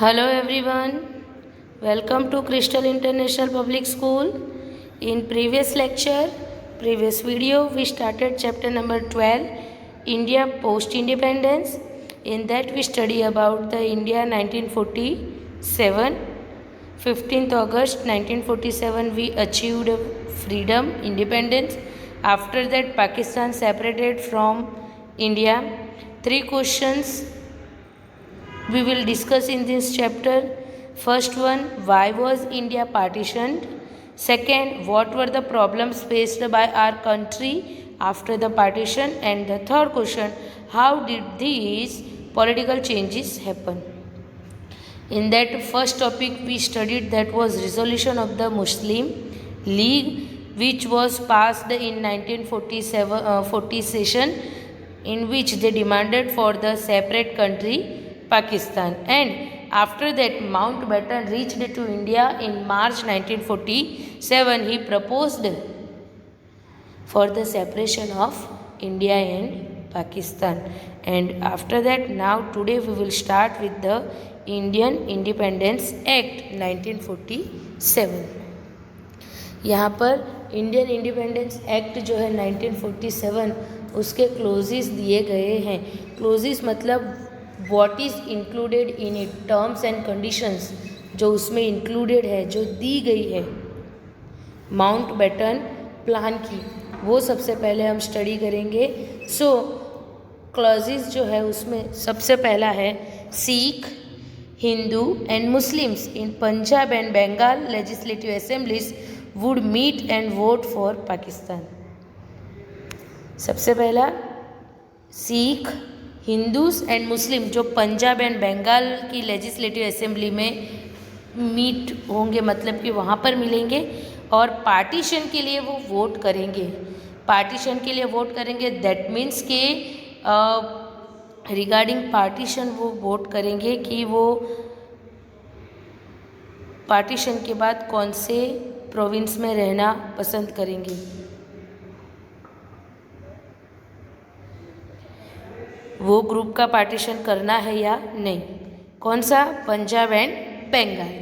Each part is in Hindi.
Hello everyone, welcome to Crystal International Public School. In previous video, we started chapter number 12, India post-independence. In that we study about the India 1947. 15th August 1947 we achieved freedom, independence. After that Pakistan separated from India. 3 questions we will discuss in this chapter. First one, why was India partitioned? Second, what were the problems faced by our country after the partition? And the third question, how did these political changes happen? In that first topic we studied, that was resolution of the Muslim League, which was passed in 1940 session, in which they demanded for the separate country Pakistan. And after that Mountbatten reached to India in March 1947. He proposed for the separation of India and Pakistan. And after that, now today we will start with the Indian Independence Act 1947. यहाँ पर इंडियन इंडिपेंडेंस एक्ट जो है 1947, उसके क्लोजेस दिए गए हैं. क्लोजेस मतलब what is included in it, terms and conditions जो उसमें इंक्लूडेड है, जो दी गई है माउंटबेटन प्लान की, वो सबसे पहले हम स्टडी करेंगे. सो क्लॉजेस जो है उसमें सबसे पहला है, Sikh, Hindu and Muslims in Punjab and Bengal legislative assemblies would meet and vote for Pakistan. सबसे पहला, सिख, हिंदूज एंड मुस्लिम जो पंजाब एंड बंगाल की लेजिस्लेटिव असेंबली में मीट होंगे, मतलब कि वहाँ पर मिलेंगे और पार्टीशन के लिए वो वोट करेंगे. पार्टीशन के लिए वोट करेंगे, दैट मीन्स के रिगार्डिंग पार्टीशन वो वोट करेंगे कि वो पार्टीशन के बाद कौन से प्रोविंस में रहना पसंद करेंगे. वो ग्रुप का पार्टीशन करना है या नहीं. कौन सा? Punjab and Bengal.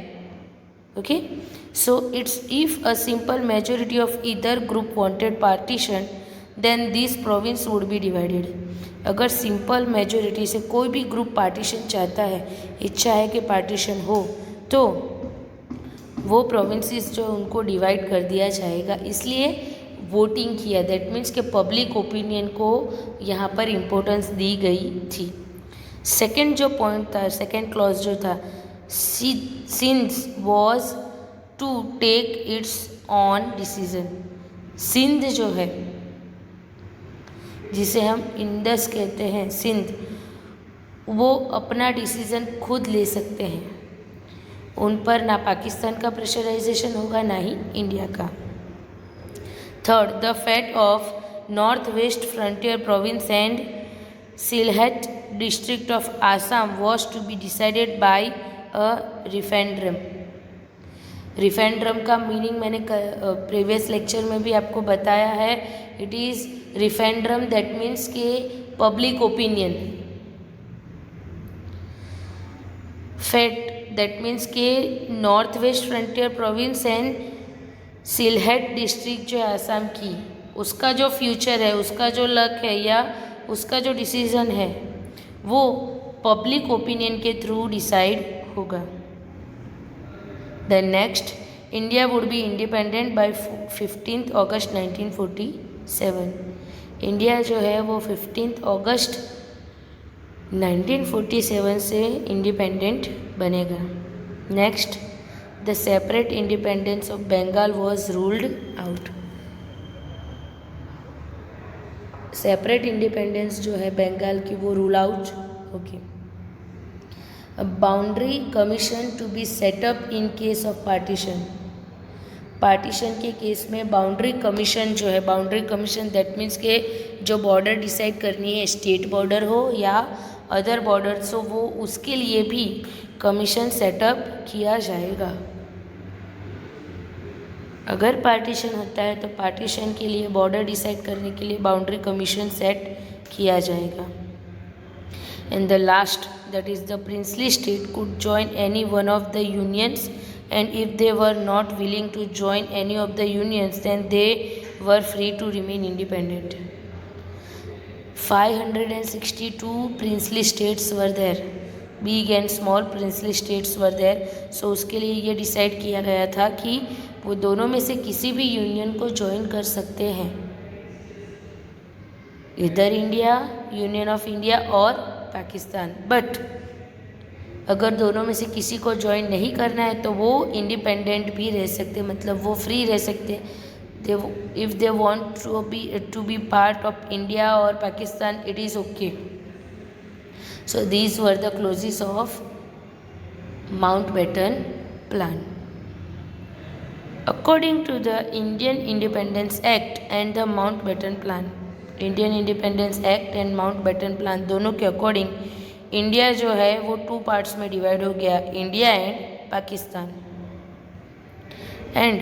Okay, so it's if a simple majority of either group wanted partition then this province would be divided. अगर सिंपल मेजोरिटी से कोई भी ग्रुप पार्टीशन चाहता है, इच्छा है कि पार्टीशन हो, तो वो प्रोविंसेस जो उनको डिवाइड कर दिया जाएगा. इसलिए वोटिंग किया, दैट मीन्स के पब्लिक ओपिनियन को यहाँ पर इम्पोर्टेंस दी गई थी. सेकेंड जो पॉइंट था, सेकेंड क्लॉज जो था, Sindh was to take its own decision. Sindh जो है, जिसे हम इंडस कहते हैं, सिंध, वो अपना डिसीज़न खुद ले सकते हैं. उन पर ना पाकिस्तान का प्रेशराइजेशन होगा, ना ही इंडिया का. Third, the fate of north west frontier province and Sylhet district of Assam was to be decided by a referendum. Referendum का मीनिंग मैंने प्रीवियस लेक्चर में भी आपको बताया है. It is referendum, that means के public opinion. Fate that means के north west frontier province and Sylhet district जो है आसाम की, उसका जो फ्यूचर है, उसका जो लक है या उसका जो डिसीज़न है, वो पब्लिक ओपिनियन के थ्रू डिसाइड होगा. The next, India would be independent by 15th August 1947. India जो है वो 15th अगस्त 1947 से इंडिपेंडेंट बनेगा. Next, the separate independence of Bengal was ruled out. Separate independence जो है बंगाल की, वो rule out. Okay, boundary commission to be set up in case of partition. Partition के केस में बाउंड्री कमीशन जो है, बाउंड्री कमीशन दैट मीन्स के जो बॉर्डर डिसाइड करनी है, स्टेट बॉर्डर हो या अदर बॉर्डर्स हो, वो उसके लिए भी कमीशन सेटअप किया जाएगा. अगर पार्टीशन होता है तो पार्टीशन के लिए, बॉर्डर डिसाइड करने के लिए बाउंड्री कमीशन सेट किया जाएगा. And the last, that is the princely state, could join any one of the unions, and if they were not willing to join any of the unions, then they were free to remain independent. 562 princely states were there, big and small princely states were there. So उसके लिए ये डिसाइड किया गया था कि वो दोनों में से किसी भी यूनियन को ज्वाइन कर सकते हैं, इधर इंडिया, यूनियन ऑफ इंडिया और पाकिस्तान. बट अगर दोनों में से किसी को ज्वाइन नहीं करना है तो वो इंडिपेंडेंट भी रह सकते, मतलब वो फ्री रह सकते. If they want to be part of India और Pakistan, it is okay. So these were the clauses of Mountbatten Plan. According to the Indian Independence Act and the Mountbatten Plan, Indian Independence Act and Mountbatten Plan दोनों के अकॉर्डिंग इंडिया जो है वो 2 पार्ट्स में डिवाइड हो गया, India and Pakistan. And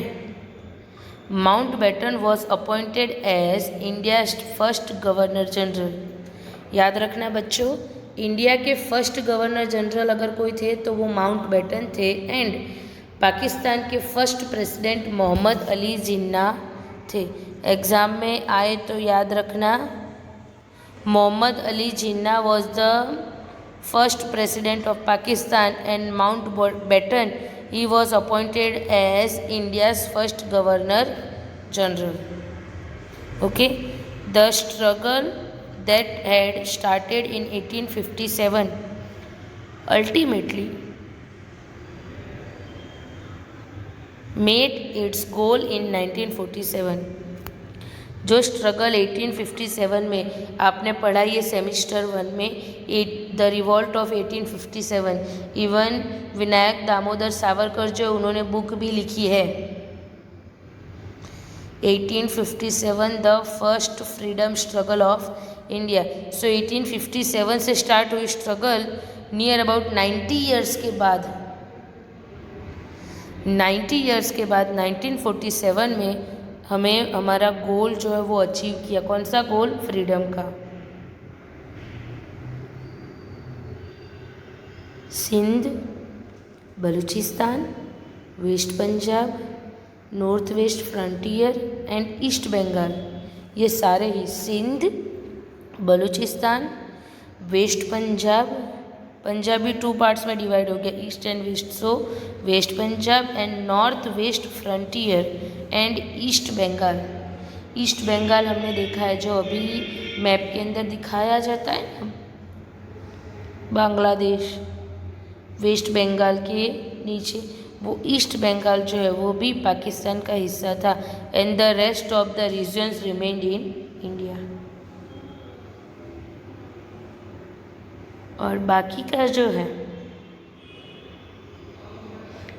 Mountbatten was appointed as India first governor general. याद रखना बच्चों, इंडिया के फर्स्ट गवर्नर जनरल अगर कोई थे तो वो माउंटबेटन थे. एंड पाकिस्तान के फर्स्ट प्रेसिडेंट मोहम्मद अली जिन्ना थे. एग्ज़ाम में आए तो याद रखना, Mohammad Ali Jinnah was the first president of Pakistan and Mountbatten he was appointed as India's first governor general. Okay, the struggle that had started in 1857 ultimately made its goal in 1947. जो स्ट्रगल 1857 में आपने पढ़ा ये सेमिस्टर 1 में, the revolt of 1857, even Vinayak Damodar Savarkar जो उन्होंने बुक भी लिखी है 1857 the first freedom struggle of India. So 1857 से स्टार्ट हुई स्ट्रगल, नियर अबाउट 90 ईयर्स के बाद 1947 में हमें हमारा गोल जो है वो अचीव किया. कौन सा गोल? फ्रीडम का. Sindh, Balochistan, west Punjab, north west frontier and east Bengal, ये सारे ही सिंध, बलूचिस्तान, वेस्ट पंजाब, पंजाबी 2 पार्ट्स में डिवाइड हो गया, east and west. So west Punjab and north west frontier and east Bengal. East Bengal हमने देखा है जो अभी मैप के अंदर दिखाया जाता है ना, बांग्लादेश वेस्ट बंगाल के नीचे, वो ईस्ट बंगाल जो है वो भी पाकिस्तान का हिस्सा था. And the rest of the regions remained in India. और बाकी का जो है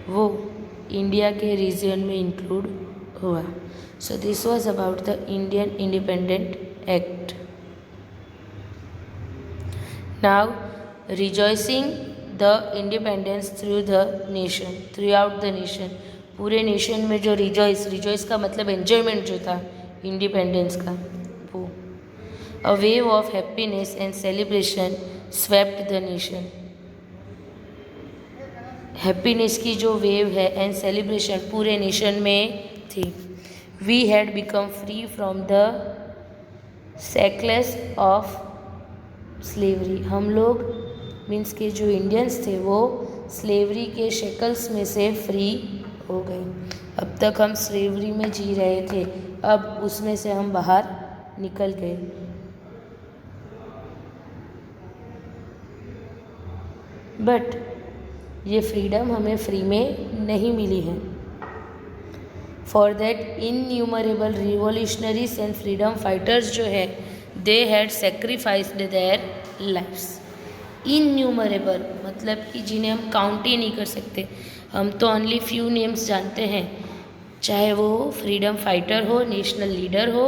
वो इंडिया के रीजन में इंक्लूड हुआ. So this was about the Indian independent act. Now rejoicing the independence through the nation, through out the nation, पूरे नेशन में जो रिजॉइस का मतलब एन्जॉयमेंट जो था इंडिपेंडेंस का, वो a wave of happiness and celebration swept the nation. Happiness की जो वेव है एंड सेलिब्रेशन पूरे नेशन में थी. We had become free from the shackles of slavery. हम लोग मीन्स के जो इंडियंस थे वो स्लेवरी के शेकल्स में से फ्री हो गए. अब तक हम स्लेवरी में जी रहे थे, अब उसमें से हम बाहर निकल गए. बट ये फ्रीडम हमें फ्री में नहीं मिली है. For that innumerable revolutionaries and freedom fighters जो है they had sacrificed their lifes. Innumerable मतलब कि जिन्हें हम काउंट ही नहीं कर सकते. हम तो ओनली फ्यू नेम्स जानते हैं, चाहे वो फ्रीडम फाइटर हो, नेशनल लीडर हो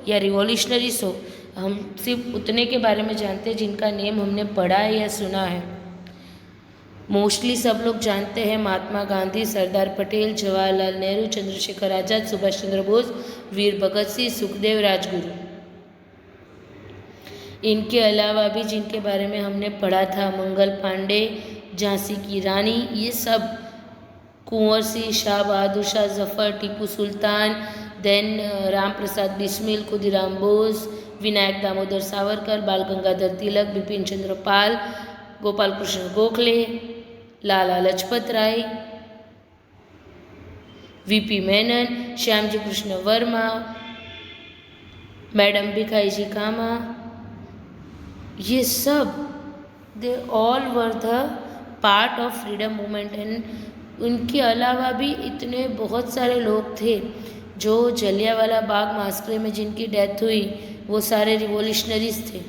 या रिवोल्यूशनरीज हो. हम सिर्फ उतने के बारे में जानते हैं जिनका नेम हमने पढ़ा है या सुना है. मोस्टली सब लोग जानते हैं महात्मा गांधी, सरदार पटेल, जवाहरलाल नेहरू, चंद्रशेखर आज़ाद, सुभाष चंद्र बोस, वीर भगत सिंह, सुखदेव, राजगुरु. इनके अलावा भी जिनके बारे में हमने पढ़ा था, मंगल पांडे, झांसी की रानी, ये सब, कुंवर सिंह, शाह बहादुर शाह जफर, टीपू सुल्तान, देन राम प्रसाद बिस्मिल, खुदीराम बोस, विनायक दामोदर सावरकर, बाल गंगाधर तिलक, बिपिन चंद्र पाल, गोपाल कृष्ण गोखले, लाला लजपत राय, वीपी मेनन, श्यामजी कृष्ण वर्मा, मैडम भिखाईजी कामा, ये सब they all were the part of freedom movement. And उनके अलावा भी इतने बहुत सारे लोग थे जो जलियांवाला बाग मास्करे में जिनकी डेथ हुई, वो सारे रिवॉल्यूशनरीज थे,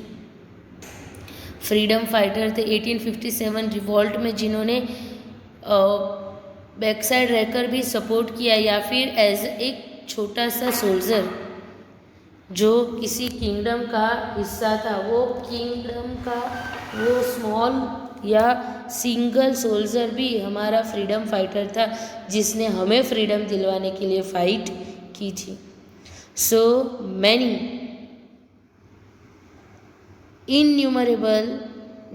फ्रीडम फाइटर थे। 1857 रिवॉल्ट में जिन्होंने बैक साइड रहकर भी सपोर्ट किया, या फिर एज एक छोटा सा सोल्जर जो किसी किंगडम का हिस्सा था, वो किंगडम का वो स्मॉल या सिंगल सोल्जर भी हमारा फ्रीडम फाइटर था, जिसने हमें फ्रीडम दिलवाने के लिए फाइट की थी। So many innumerable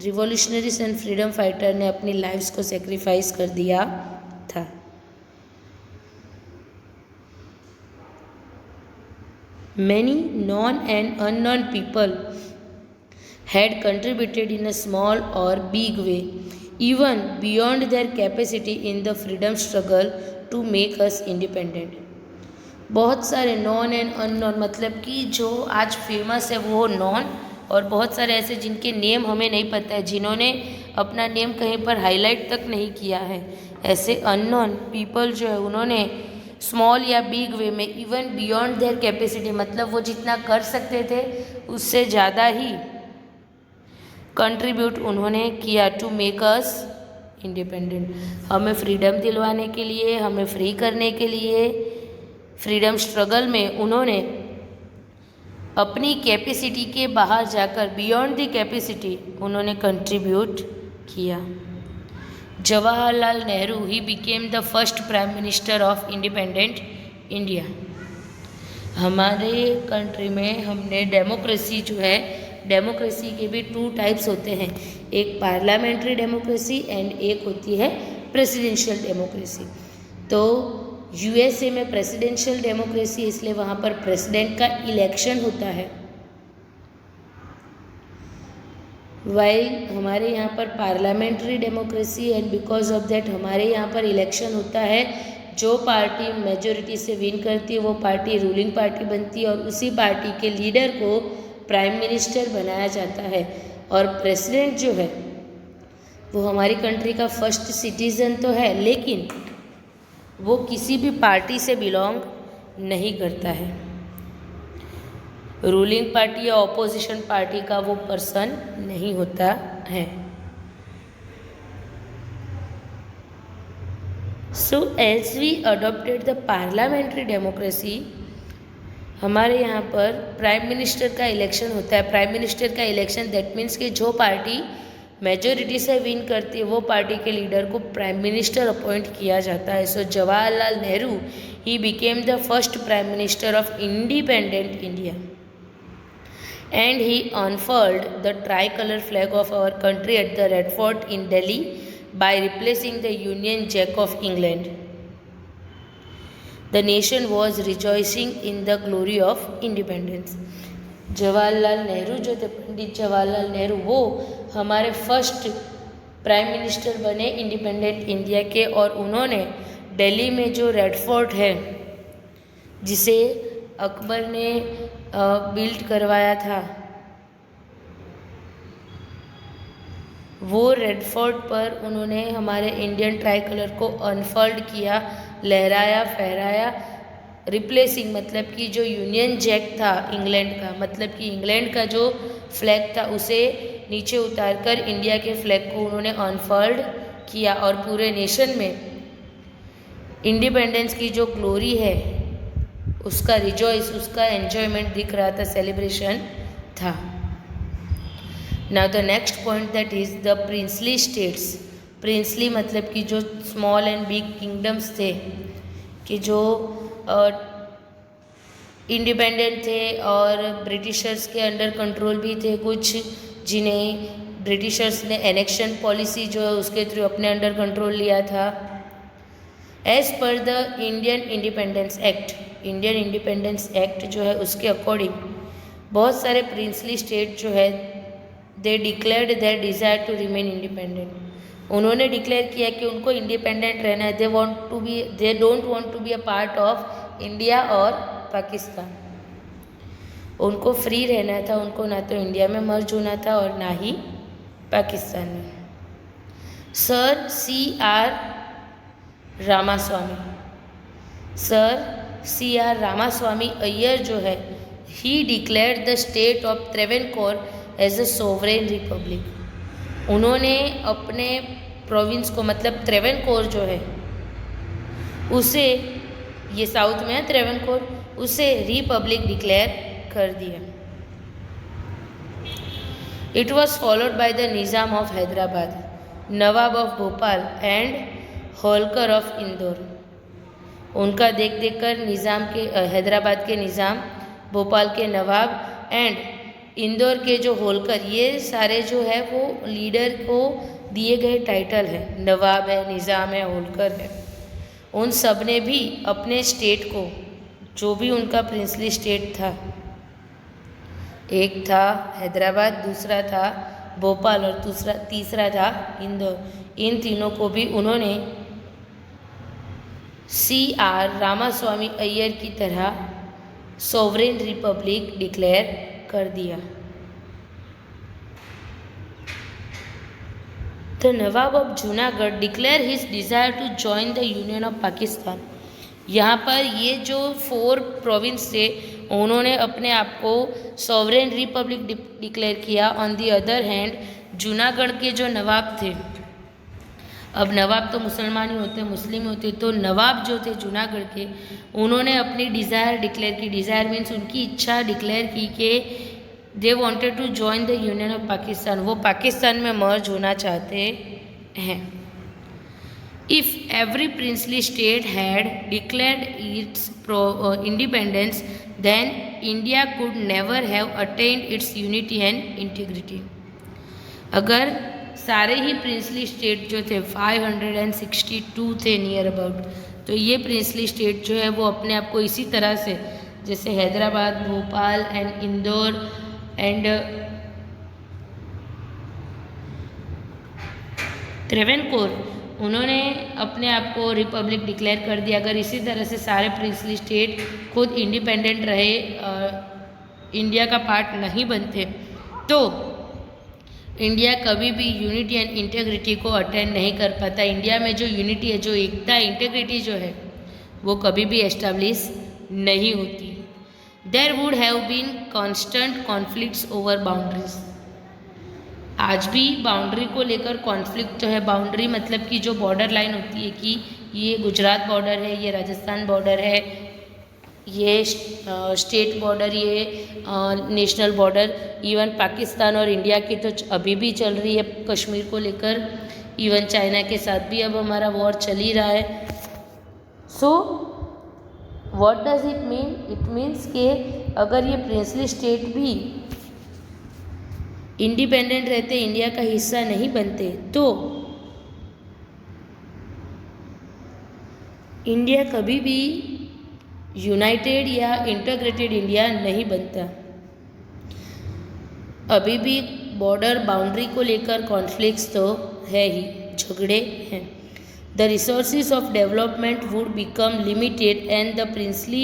revolutionaries and freedom fighter ने अपनी लाइफ्स को सेक्रीफाइस कर दिया था। Many known and unknown people had contributed in a small or big way, even beyond their capacity in the freedom struggle to make us independent. बहुत सारे नॉन एंड अननोन, मतलब कि जो आज फेमस है वो नॉन, और बहुत सारे ऐसे जिनके नेम हमें नहीं पता है, जिन्होंने अपना नेम कहीं पर हाईलाइट तक नहीं किया है, ऐसे अननोन पीपल जो है उन्होंने स्मॉल या बिग वे में, इवन बियॉन्ड देयर कैपेसिटी, मतलब वो जितना कर सकते थे उससे ज़्यादा ही कंट्रीब्यूट उन्होंने किया टू मेक अस इंडिपेंडेंट, हमें फ्रीडम दिलवाने के लिए, हमें फ्री करने के लिए। फ्रीडम स्ट्रगल में उन्होंने अपनी कैपेसिटी के बाहर जाकर, बियॉन्ड द कैपेसिटी, उन्होंने कंट्रीब्यूट किया। Jawaharlal Nehru, he became the first prime minister of independent India. हमारे कंट्री में हमने डेमोक्रेसी जो है, डेमोक्रेसी के भी 2 टाइप्स होते हैं, एक पार्लियामेंट्री डेमोक्रेसी एंड एक होती है प्रेसिडेंशियल डेमोक्रेसी। तो यूएसए में प्रेसिडेंशियल डेमोक्रेसी, इसलिए वहाँ पर प्रेसिडेंट का इलेक्शन होता है, वाइल हमारे यहाँ पर parliamentary democracy, and because of that हमारे यहाँ पर इलेक्शन होता है, जो पार्टी मेजोरिटी से विन करती है वो पार्टी रूलिंग पार्टी बनती है, और उसी पार्टी के लीडर को प्राइम मिनिस्टर बनाया जाता है। और प्रेसिडेंट जो है वो हमारी कंट्री का फर्स्ट सिटीज़न तो है, लेकिन वो किसी भी पार्टी से बिलोंग नहीं करता है, रूलिंग पार्टी या ऑपोजिशन पार्टी का वो पर्सन नहीं होता है। So as we adopted the parliamentary democracy, हमारे यहाँ पर प्राइम मिनिस्टर का इलेक्शन होता है। प्राइम मिनिस्टर का इलेक्शन दैट मीन्स कि जो पार्टी मेजोरिटी से विन करती है वो पार्टी के लीडर को प्राइम मिनिस्टर अपॉइंट किया जाता है। So Jawaharlal Nehru, he became the first prime minister of independent India, and he unfurled the tricolor flag of our country at the Red Fort in Delhi by replacing the Union Jack of England. The nation was rejoicing in the glory of independence. Jawaharlal Nehru जो थे, पंडित जवाहरलाल नेहरू, वो हमारे फर्स्ट प्राइम मिनिस्टर बने इंडिपेंडेंट इंडिया के, और उन्होंने दिल्ली में जो रेड फोर्ट है, जिसे अकबर ने बिल्ड करवाया था, वो रेड फोर्ट पर उन्होंने हमारे इंडियन ट्राई कलर को अनफोल्ड किया, लहराया, फहराया, रिप्लेसिंग, मतलब कि जो यूनियन जैक था इंग्लैंड का, मतलब कि इंग्लैंड का जो फ्लैग था उसे नीचे उतारकर इंडिया के फ्लैग को उन्होंने अनफोल्ड किया, और पूरे नेशन में इंडिपेंडेंस की जो ग्लोरी है उसका रिजॉइस, उसका एन्जॉयमेंट दिख रहा था, सेलिब्रेशन था। Now the next point that is the princely states. Princely मतलब कि जो स्मॉल एंड बिग किंगडम्स थे, कि जो इंडिपेंडेंट थे और ब्रिटिशर्स के अंडर कंट्रोल भी थे कुछ, जिन्हें ब्रिटिशर्स ने एनेक्शन पॉलिसी जो है उसके थ्रू अपने अंडर कंट्रोल लिया था। As per the Indian independence act, Indian independence act जो है उसके अकॉर्डिंग बहुत सारे प्रिंसली स्टेट जो है they declared their desire to remain independent. उन्होंने डिक्लेयर किया कि उनको इंडिपेंडेंट रहना है। They don't want to be a part of India और पाकिस्तान। उनको फ्री रहना था, उनको ना तो इंडिया में मर्ज होना था और ना ही पाकिस्तान में। Sir C R Ramaswamy Iyer जो है he declared the state of Travancore as a sovereign republic. उन्होंने अपने प्रोविंस को, मतलब त्रैवणकोर जो है उसे, ये साउथ में है त्रैवणकोर, उसे रिपब्लिक डिक्लेयर कर दिया। It was followed by the Nizam of Hyderabad, Nawab of Bhopal and Holkar of Indore. उनका देख देख कर निज़ाम के, हैदराबाद के निज़ाम, भोपाल के नवाब एंड इंदौर के जो होलकर, ये सारे जो है वो लीडर को दिए गए टाइटल है। नवाब है, निज़ाम है, होलकर है। उन सब ने भी अपने स्टेट को, जो भी उनका प्रिंसली स्टेट था, एक था हैदराबाद, दूसरा था भोपाल और तीसरा था इंदौर, इन तीनों को भी उन्होंने CR रामास्वामी अय्यर की तरह सोवरेन रिपब्लिक डिक्लेयर कर दिया। The Nawab of Junagadh declare his desire to join the union of Pakistan. यहाँ पर ये जो 4 प्रोविंस थे उन्होंने अपने आप को सॉवरेन रिपब्लिक डिक्लेयर किया। On the other hand Junagadh के जो नवाब थे, अब नवाब तो मुसलमान ही होते, मुस्लिम होते, तो नवाब जो थे जूनागढ़ के, उन्होंने अपनी डिज़ायर डिक्लेयर की। डिज़ायर मीन्स उनकी इच्छा डिक्लेयर की कि they wanted to join the union of Pakistan, वो पाकिस्तान में मर्ज होना चाहते हैं। If every princely state had declared its independence then India could never have attained its unity and integrity. अगर सारे ही प्रिंसली स्टेट जो थे 562 थे नियर अबाउट, तो ये प्रिंसली स्टेट जो है वो अपने आप को इसी तरह से, जैसे हैदराबाद, भोपाल एंड इंदौर एंड त्रैवणकोर, उन्होंने अपने आप को रिपब्लिक डिक्लेयर कर दिया। अगर इसी तरह से सारे प्रिंसली स्टेट खुद इंडिपेंडेंट रहे, इंडिया का पार्ट नहीं बनते, तो इंडिया कभी भी यूनिटी एंड इंटीग्रिटी को अटेंड नहीं कर पाता। इंडिया में जो यूनिटी है, जो एकता, इंटीग्रिटी जो है, वो कभी भी एस्टेब्लिश नहीं होती। There would have been constant conflicts over boundaries. आज भी बाउंड्री को लेकर कॉन्फ्लिक्ट जो है, बाउंड्री मतलब कि जो बॉर्डर लाइन होती है कि ये गुजरात बॉर्डर है, ये राजस्थान बॉर्डर है, ये स्टेट बॉर्डर, ये नेशनल बॉर्डर, इवन पाकिस्तान और इंडिया की तो अभी भी चल रही है कश्मीर को लेकर, इवन चाइना के साथ भी अब हमारा वॉर चल ही रहा है। So what does it mean? It means के अगर ये प्रिंसली स्टेट भी इंडिपेंडेंट रहते, इंडिया का हिस्सा नहीं बनते, तो इंडिया कभी भी यूनाइटेड या इंटीग्रेटेड इंडिया नहीं बनता। अभी भी बॉर्डर बाउंड्री को लेकर कॉन्फ्लिक्ट्स तो है ही, झगड़े हैं। The resources of development would become limited and the princely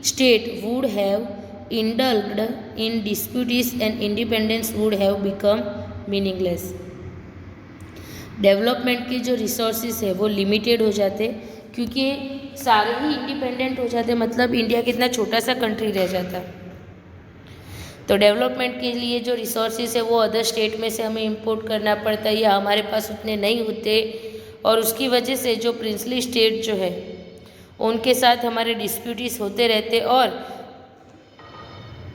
state would have indulged in disputes and independence would have become meaningless. Development के जो रिसोर्सेज है वो लिमिटेड हो जाते, क्योंकि सारे ही इंडिपेंडेंट हो जाते, मतलब इंडिया कितना छोटा सा कंट्री रह जाता। तो डेवलपमेंट के लिए जो रिसोर्सेज है वो अदर स्टेट में से हमें इंपोर्ट करना पड़ता है, या हमारे पास उतने नहीं होते, और उसकी वजह से जो प्रिंसली स्टेट जो है उनके साथ हमारे डिस्प्यूट्स होते रहते, और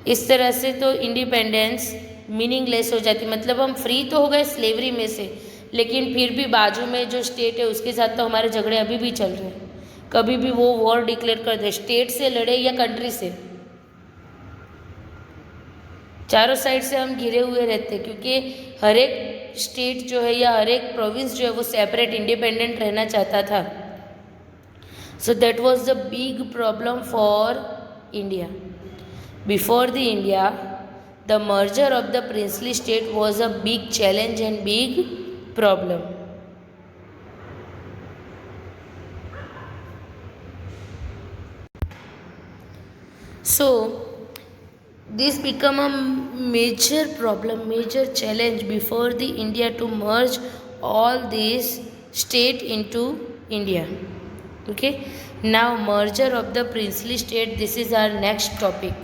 इस तरह से तो इंडिपेंडेंस मीनिंगलेस हो जाती। मतलब हम फ्री तो हो गए स्लेवरी में से, लेकिन फिर भी बाजू में जो स्टेट है उसके साथ तो हमारे झगड़े अभी भी चल रहे हैं। कभी भी वो वॉर डिक्लेयर कर दे, स्टेट से लड़े या कंट्री से, चारों साइड से हम घिरे हुए रहते, क्योंकि हर एक स्टेट जो है या हर एक प्रोविंस जो है वो सेपरेट इंडिपेंडेंट रहना चाहता था. So that was the big problem for India. Before the India, the merger of the princely state was a big challenge and big problem. So this become a major problem, major challenge before the India to merge all these state into India. Okay, now merger of the princely state, this is our next topic.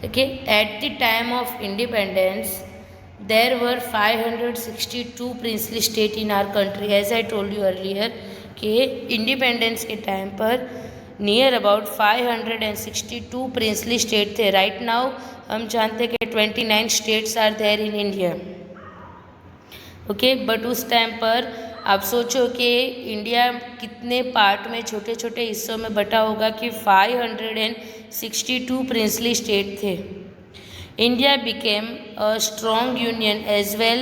Okay, at the time of independence, there were 562 princely state in our country. As I told you earlier, कि independence के time पर near about 562 princely state थे. Right now हम जानते हैं कि 29 states are there in India. Okay, but उस टाइम पर आप सोचो कि इंडिया कितने पार्ट में, छोटे छोटे हिस्सों में बटा होगा कि 562 प्रिंसली स्टेट थे. India became a strong union as well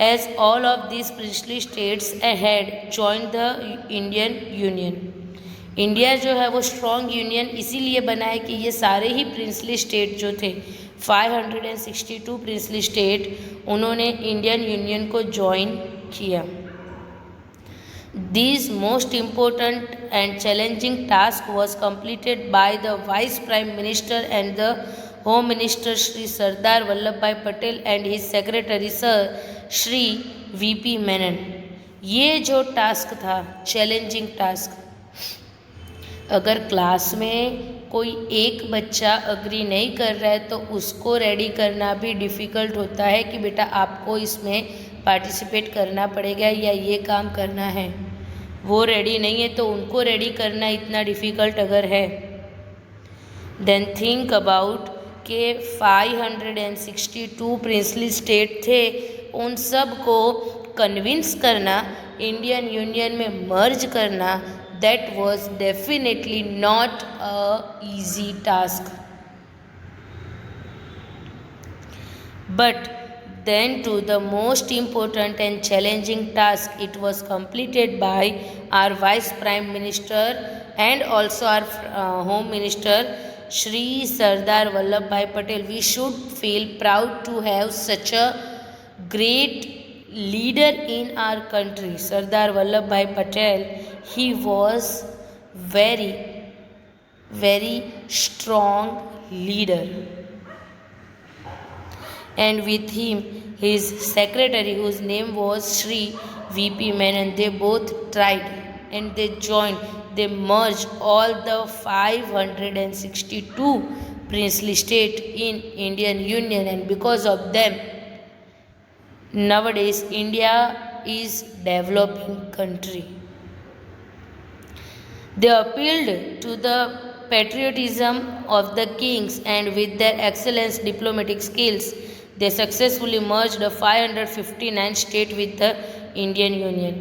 as all of this princely states had joined the Indian union. India जो है वो स्ट्रॉन्ग यूनियन इसीलिए बना है कि ये सारे ही प्रिंसली स्टेट जो थे, 562 प्रिंसली स्टेट, उन्होंने इंडियन यूनियन को ज्वाइन किया. This most important and challenging task was completed by the Vice Prime Minister and the Home Minister Shri Sardar Vallabhbhai Patel and his Secretary Sir Shri V.P. Menon. ये जो टास्क था, चैलेंजिंग टास्क, अगर क्लास में कोई एक बच्चा अग्री नहीं कर रहा है तो उसको रेडी करना भी डिफ़िकल्ट होता है कि बेटा आपको इसमें पार्टिसिपेट करना पड़ेगा या ये काम करना है. वो रेडी नहीं है तो उनको रेडी करना इतना डिफ़िकल्ट अगर है. देन थिंक अबाउट के 562 प्रिंसली स्टेट थे, उन सब को कन्विंस करना, इंडियन यूनियन में मर्ज करना, that was definitely not a easy task. But then to the most important and challenging task, it was completed by our Vice Prime Minister and also our Home Minister Shri Sardar Vallabhbhai Patel. We should feel proud to have such a great leader in our country. Sardar Vallabhbhai Patel, he was very strong leader. And with him his secretary, whose name was Shri V.P. Menon, they both tried and they joined, they merged all the 562 princely state in Indian Union, and because of them nowadays India is developing country. They appealed to the patriotism of the kings, and with their excellent diplomatic skills they successfully merged the 559 state with the Indian Union.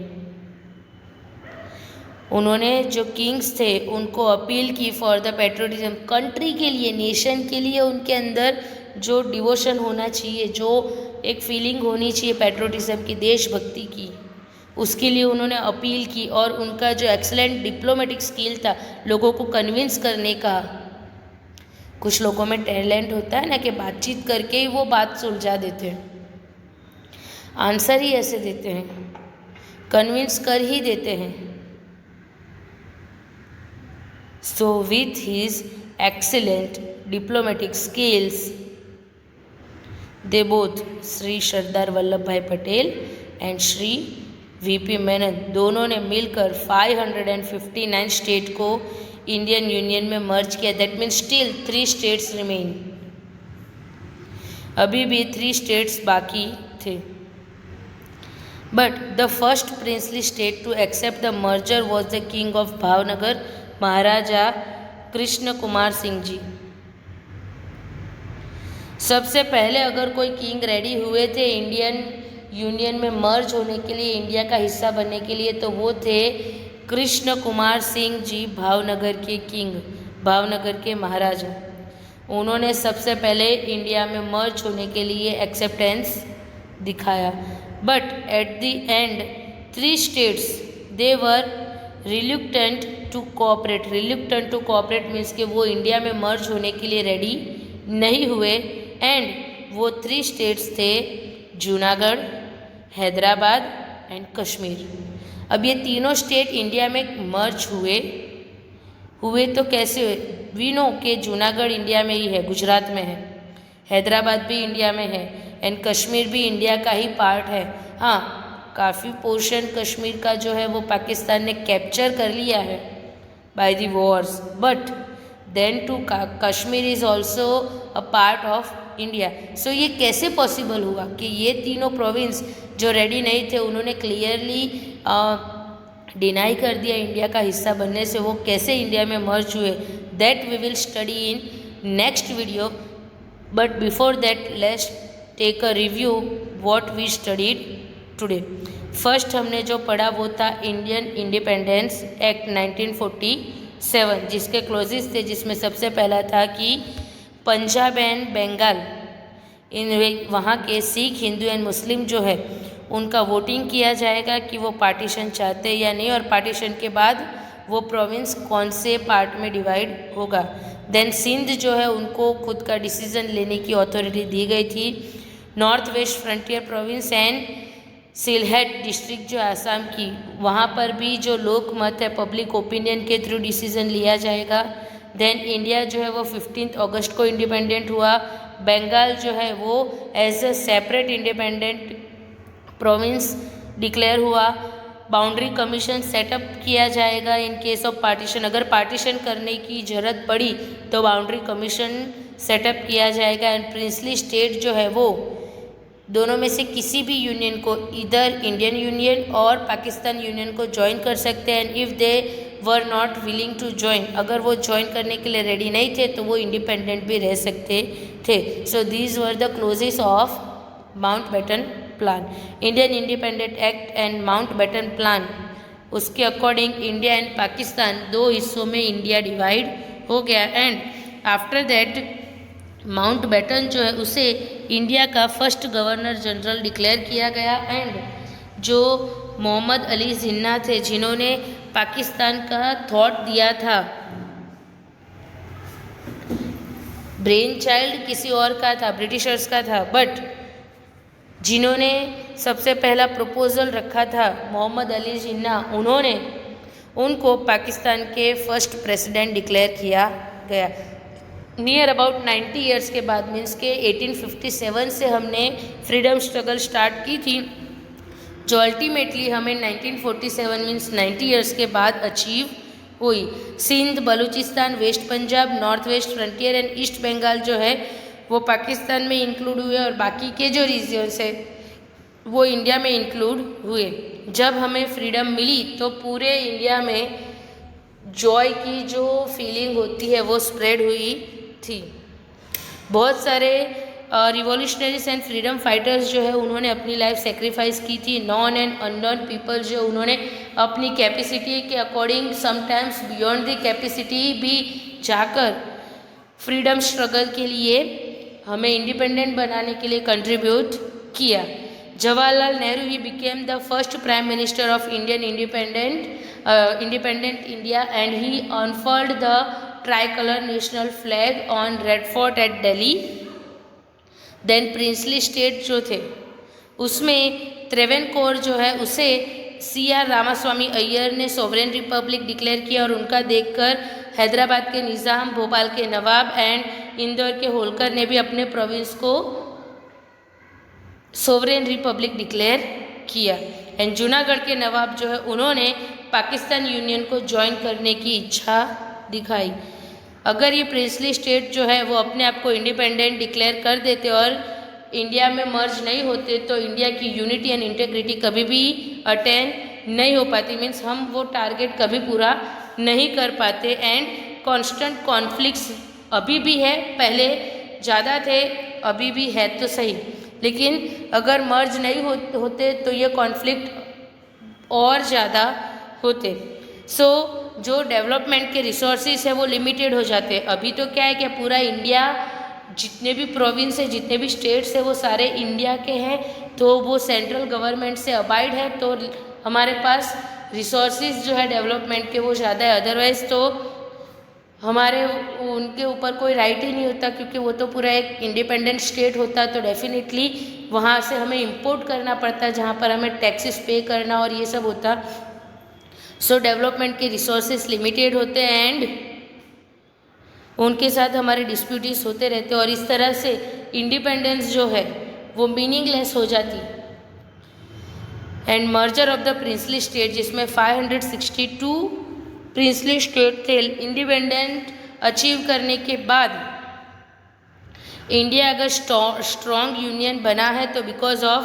उन्होंने जो किंग्स थे उनको अपील की फॉर द पेट्रोटिज्म, कंट्री के लिए, नेशन के लिए उनके अंदर जो डिवोशन होना चाहिए, जो एक फीलिंग होनी चाहिए पेट्रोटिज्म की, देशभक्ति की, उसके लिए उन्होंने अपील की. और उनका जो एक्सेलेंट डिप्लोमेटिक स्किल था लोगों को कन्विंस करने का, कुछ लोगों में टैलेंट होता है ना कि बातचीत करके ही वो बात सुलझा देते हैं, आंसर ही ऐसे देते हैं, कन्विंस कर ही देते हैं. So with his excellent diplomatic skills they both, Shri Sardar Vallabhbhai Patel and Shri VP Menon, दोनों ने मिलकर 559 स्टेट को इंडियन यूनियन में मर्ज किया. That means still 3 states remain, अभी भी 3 स्टेट्स बाकी थे. But the first princely state to accept the merger was the king of Bhavnagar, Maharaja Krishna Kumar Singh ji. सबसे पहले अगर कोई किंग रेडी हुए थे इंडियन यूनियन में मर्ज होने के लिए, इंडिया का हिस्सा बनने के लिए, तो वो थे कृष्ण कुमार सिंह जी, भावनगर के किंग, भावनगर के महाराजा. उन्होंने सबसे पहले इंडिया में मर्ज होने के लिए एक्सेप्टेंस दिखाया। But at the end 3 states they were reluctant to cooperate. Reluctant to cooperate means कि वो इंडिया में मर्ज होने के लिए रेडी नहीं हुए। एंड वो 3 स्टेट्स थे जूनागढ़, हैदराबाद एंड कश्मीर। अब ये तीनों स्टेट इंडिया में मर्ज हुए तो कैसे हुए? वी नो कि जूनागढ़ इंडिया में ही है, गुजरात में है, हैदराबाद भी इंडिया में है एंड कश्मीर भी इंडिया का ही पार्ट है। हाँ, काफ़ी पोर्शन कश्मीर का जो है वो पाकिस्तान ने कैप्चर कर लिया है by the wars, but then to Kashmir is also a part of India. So ये कैसे पॉसिबल हुआ कि ये तीनों प्रोविंस जो रेडी नहीं थे उन्होंने क्लियरली डिनाई कर दिया इंडिया का हिस्सा बनने से, वो कैसे इंडिया में मर्ज हुए? That we will study in next video. But before that let's take a review what we studied today. First हमने जो पढ़ा वो था इंडियन इंडिपेंडेंस एक्ट 1947, जिसके क्लोजेस थे, जिसमें सबसे पहला था कि पंजाब एंड बंगाल इन वहाँ के सिख, हिंदू एंड मुस्लिम जो है उनका वोटिंग किया जाएगा कि वो पार्टीशन चाहते हैं या नहीं, और पार्टीशन के बाद वो प्रोविंस कौन से पार्ट में डिवाइड होगा। देन सिंध जो है उनको खुद का डिसीजन लेने की अथॉरिटी दी गई थी। North west frontier province and Sylhet district जो आसाम की, वहाँ पर भी जो लोक मत है पब्लिक ओपिनियन के थ्रू डिसीजन लिया जाएगा। देन इंडिया जो है वो 15 अगस्त को इंडिपेंडेंट हुआ। बंगाल जो है वो as a separate independent province declare हुआ। बाउंड्री कमीशन सेटअप किया जाएगा इन केस ऑफ पार्टीशन। अगर पार्टीशन करने की ज़रूरत पड़ी तो बाउंड्री कमीशन सेटअप किया जाएगा। एंड प्रिंसली स्टेट जो है वो दोनों में से किसी भी यूनियन को, इधर इंडियन यूनियन और पाकिस्तान यूनियन को ज्वाइन कर सकते हैं। And if they were not willing to join, अगर वो ज्वाइन करने के लिए रेडी नहीं थे तो वो इंडिपेंडेंट भी रह सकते थे। So these were the clauses of Mountbatten plan. Indian independent act and Mountbatten plan, उसके अकॉर्डिंग इंडिया एंड पाकिस्तान 2 हिस्सों में इंडिया डिवाइड हो गया। एंड आफ्टर दैट माउंटबेटन जो है उसे इंडिया का फर्स्ट गवर्नर जनरल डिक्लेयर किया गया। एंड जो मोहम्मद अली जिन्ना थे जिन्होंने पाकिस्तान का थॉट दिया था, ब्रेन चाइल्ड किसी और का था, ब्रिटिशर्स का था, बट जिन्होंने सबसे पहला प्रपोजल रखा था मोहम्मद अली जिन्ना, उन्होंने उनको पाकिस्तान के फर्स्ट प्रेसिडेंट डिक्लेयर किया गया। नियर अबाउट 90 ईयर्स के बाद, मीन्स के 1857 से हमने फ्रीडम स्ट्रगल स्टार्ट की थी, जो अल्टीमेटली हमें 1947 मीन्स 90 ईयर्स के बाद अचीव हुई। Sindh, Balochistan, west Punjab, north west frontier and east Bengal जो है वो पाकिस्तान में इंक्लूड हुए और बाकी के जो रीजन्स है वो इंडिया में इंक्लूड हुए। जब हमें फ्रीडम मिली तो पूरे इंडिया में जॉय की जो फीलिंग होती है वो स्प्रेड हुई थी। बहुत सारे रिवॉल्यूशनरीज एंड फ्रीडम फाइटर्स जो है उन्होंने अपनी लाइफ सेक्रीफाइस की थी। नॉन एंड अननोन पीपल जो उन्होंने अपनी कैपेसिटी के according, sometimes beyond the capacity भी जाकर फ्रीडम स्ट्रगल के लिए, हमें इंडिपेंडेंट बनाने के लिए कंट्रीब्यूट किया। Jawaharlal Nehru he became the first prime minister of Indian independent India and he unfurled the tricolour national flag on red fort at Delhi. Then princely state जो थे उसमें त्रेवेनकोर जो है उसे CR रामास्वामी अय्यर ने सोवरेन रिपब्लिक डिक्लेयर किया और उनका देखकर हैदराबाद के निज़ाम, भोपाल के नवाब एंड इंदौर के होलकर ने भी अपने प्रोविंस को सोवरेन रिपब्लिक डिक्लेयर किया। एंड जूनागढ़ के नवाब जो है उन्होंने पाकिस्तान यूनियन को ज्वाइन करने की इच्छा दिखाई। अगर ये प्रिंसली स्टेट जो है वो अपने आप को इंडिपेंडेंट डिक्लेयर कर देते और इंडिया में मर्ज नहीं होते तो इंडिया की यूनिटी एंड इंटेग्रिटी कभी भी अटेन नहीं हो पाती, मीन्स हम वो टारगेट कभी पूरा नहीं कर पाते। एंड कांस्टेंट कॉन्फ्लिक्ट्स अभी भी है, पहले ज़्यादा थे, अभी भी है तो सही, लेकिन अगर मर्ज नहीं होते तो ये कॉन्फ्लिक्ट और ज़्यादा होते। सो जो डेवलपमेंट के रिसोर्सेज है वो लिमिटेड हो जाते हैं। अभी तो क्या है कि पूरा इंडिया, जितने भी प्रोविंस है, जितने भी स्टेट्स है, वो सारे इंडिया के हैं, तो वो सेंट्रल गवर्नमेंट से अबाइड है, तो हमारे पास रिसोर्सेज जो है डेवलपमेंट के वो ज़्यादा है। अदरवाइज़ तो हमारे उनके ऊपर कोई राइट ही नहीं होता, क्योंकि वो तो पूरा एक इंडिपेंडेंट स्टेट होता, तो डेफिनेटली वहाँ से हमें इंपोर्ट करना पड़ता, जहाँ पर हमें टैक्सेस पे करना और ये सब होता। सो डेवलपमेंट के रिसोर्सेज लिमिटेड होते हैं एंड उनके साथ हमारे डिस्प्यूटीज होते रहते हैं, और इस तरह से इंडिपेंडेंस जो है वो मीनिंगलेस हो जाती। And merger of the princely state, जिसमें 562 प्रिंसली स्टेट थे, इंडिपेंडेंट अचीव करने के बाद इंडिया अगर स्ट्रॉन्ग यूनियन बना है तो बिकॉज ऑफ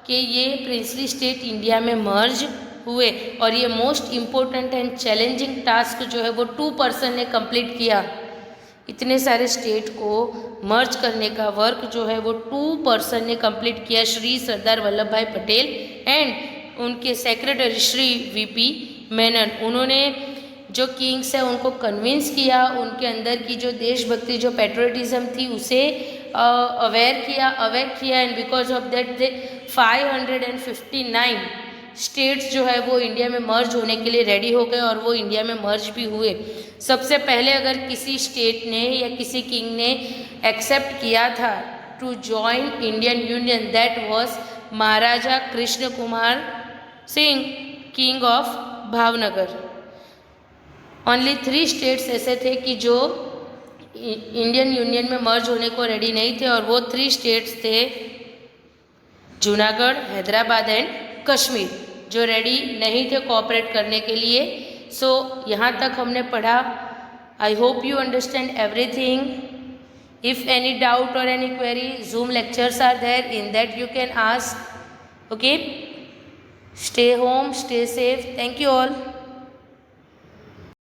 कि ये प्रिंसली स्टेट इंडिया में मर्ज हुए। और ये most important and challenging task जो है वो 2 पर्सन ने कंप्लीट किया। इतने सारे स्टेट को मर्ज करने का वर्क जो है वो 2 पर्सन ने कंप्लीट किया, श्री सरदार वल्लभ भाई पटेल एंड उनके सेक्रेटरी श्री वीपी मेनन। उन्होंने जो किंग्स है उनको कन्विंस किया, उनके अंदर की जो देशभक्ति, जो पेट्रियटिज्म थी उसे अवेयर किया and because of that they 559 states जो है वो इंडिया में मर्ज होने के लिए रेडी हो गए, और वो इंडिया में मर्ज भी हुए। सबसे पहले अगर किसी स्टेट ने या किसी किंग ने एक्सेप्ट किया था to join Indian union, that was Maharaja Krishna Kumar Singh, king of Bhavnagar. Only 3 states ऐसे थे कि जो इंडियन यूनियन में मर्ज होने को रेडी नहीं थे, और वो 3 स्टेट्स थे जूनागढ़, हैदराबाद एंड कश्मीर, जो रेडी नहीं थे कोऑपरेट करने के लिए। सो यहाँ तक हमने पढ़ा। I hope you understand everything. If any doubt और any query, Zoom lectures are there, in that you can ask. Okay, stay home, stay safe. Thank you all.